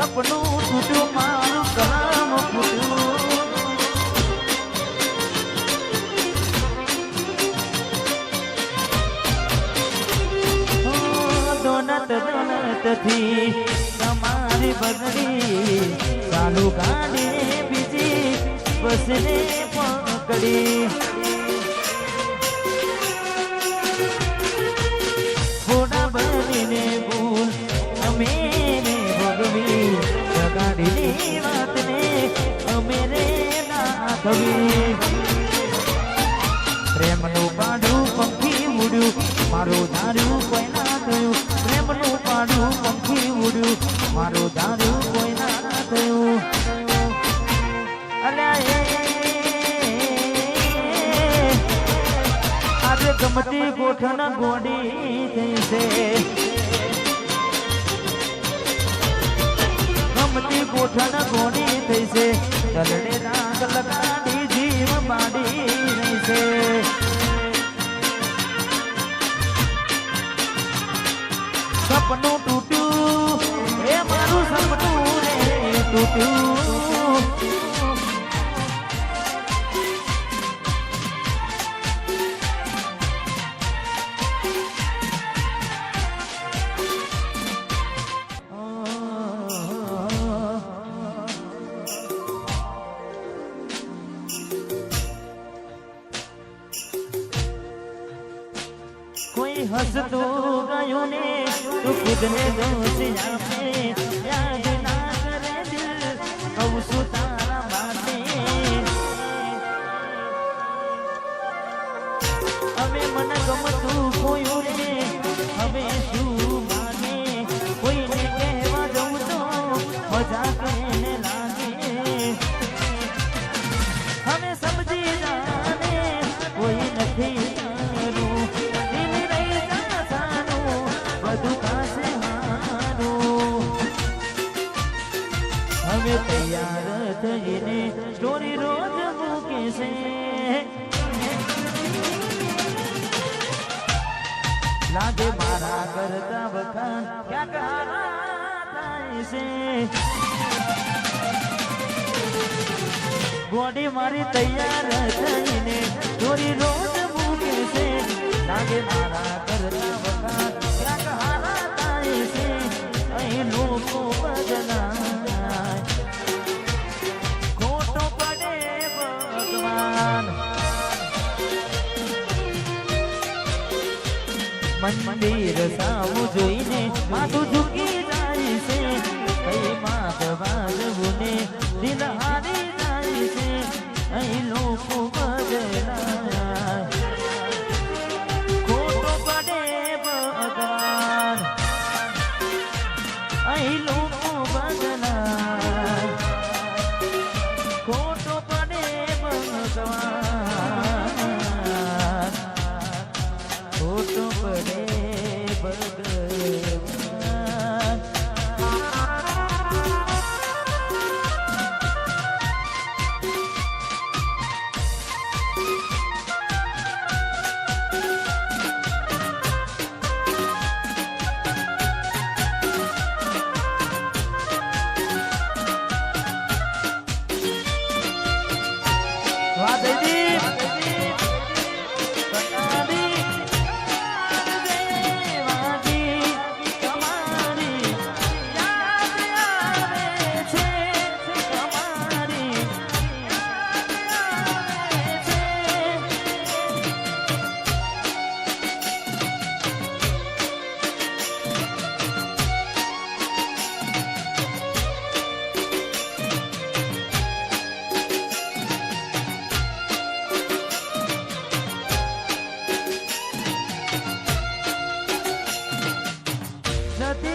સપનું તૂટ્યું મારું કલામ ફૂટ્યું દોનતથી તમારી બદલી ચાલુ ગાડી બીજી બસને પકડી થોડા બનીને ભૂલ અમે ભોગવી ગાડીની વાતને અમે રે ના થવી પ્રેમનું પાડું પંખી ઉડ્યું મારું ધાર્યું કોઈ ના થયું પ્રેમનું પાડું પંખી ઉડ્યું મારું ધાર્યું કોઈ ના થયું અલ્યા આજે ગમતી ગોઠણ ગોડી થઈ છે ગમતી ગોઠણ ગોડી થઈ છે દલડે રાગ લગાડી જીવ બાડી રહી છે સપનું તૂટ્યું એ મારું સપનું રે તૂટ્યું કોઈ હસતું ગયું ને તું ખુદને દોષ આપે યાદ ના કરે દિલ કહું છું તારા માટે હવે મને ગમતું કોયું ને હવે શું માને કોઈને કહેવા જવું તો મજા કહેને લાગે હવે સમજી જાને કોઈ નથી હવે તૈયાર થઈને સ્ટોરી રોજ મૂકે છે લાગે મારા કરતા વખાણ ક્યાંક હારા થાય છે ગોડી મારી તૈયાર થઈને સ્ટોરી રોજ મૂકે છે લાગે મારા કરતા વખાણ ક્યાંક હારા થાય છે અહીં લોકો બદલા મંદિર સામું જોઈને માથું ઝૂકી જાય છે કઈ માત વાજવું ને દિલ હારી જાય છે અહીં લોકો બદલાય ખોટો પડે ભગવાન અહીં લોકો બદલાય ખોટો પડે ભગવાન ખોટો પડે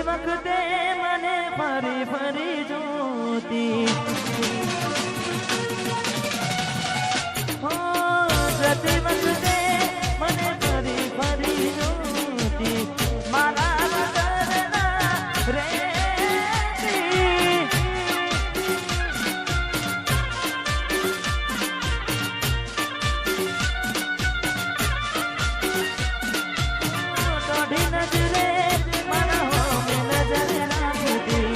વખતે મને ફરી ફરી જોતી જતી વખતે મને ફરી ફરી જોતી મારા વગરના રેતી દોઢી નજરે મારા હોમે નજર રાખતી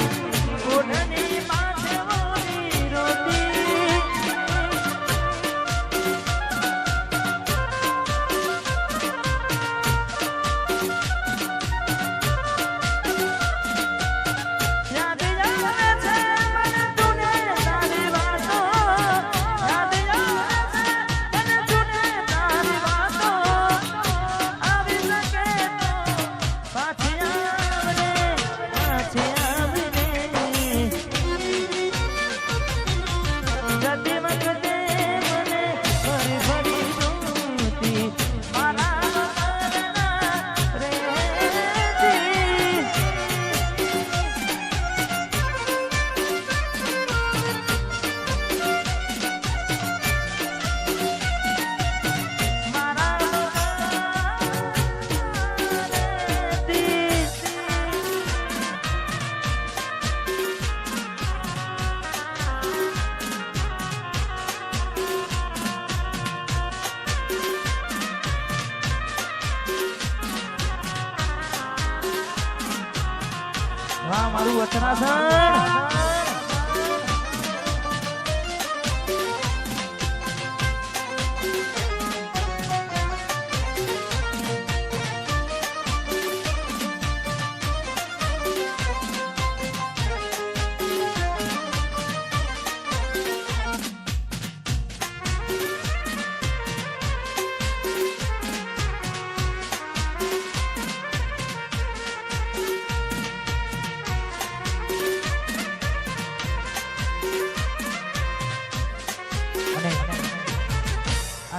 વાહ મારું વચનાસન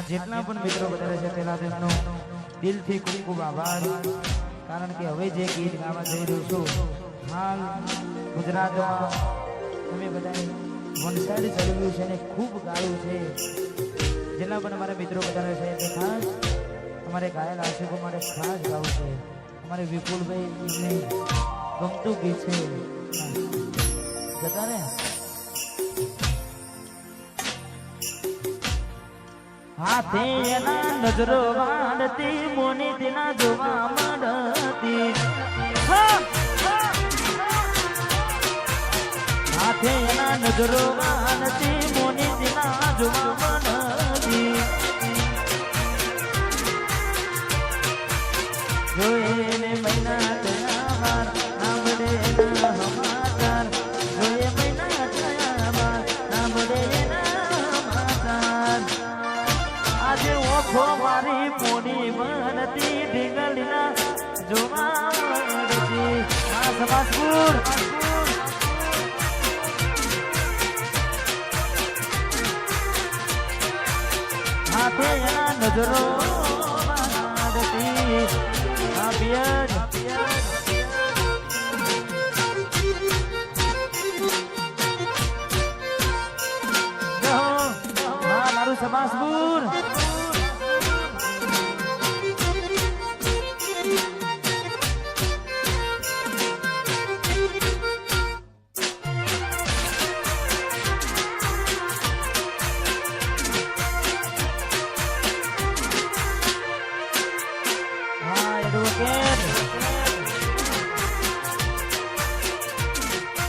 જેટલા પણ મિત્રો વધારે છે તેના તેમનો દિલથી ખૂબ ખૂબ આભાર કારણ કે હવે જે ગીત ગાવા જઈ રહ્યું છું હાલ ગુજરાતમાં તમે બધા વનસાડી ચડવ્યું છે અને ખૂબ ગાયું છે જેટલા પણ અમારા મિત્રો વધારે છે તે ખાસ અમારે ગાયેલ આશિકો મારે ખાસ ગાવું છે અમારે વિપુલભાઈ એમને ગમતું ગીત છે જતા ને હાથે એના નજરો વાળતી મોની તેના જોવા મળતી હાથે એના નજરો વાળતી મોની તેના જોવા મળતી જોયે ને મહિના થયા બાર સાંભળે ના સમાચાર જોયે મહિના થયા બાર સાંભળે આજે ઓખો મારી મોની બનતી ઢીંગલીના જોવા મળતી આ સમાજપુર હાથે એના નજરો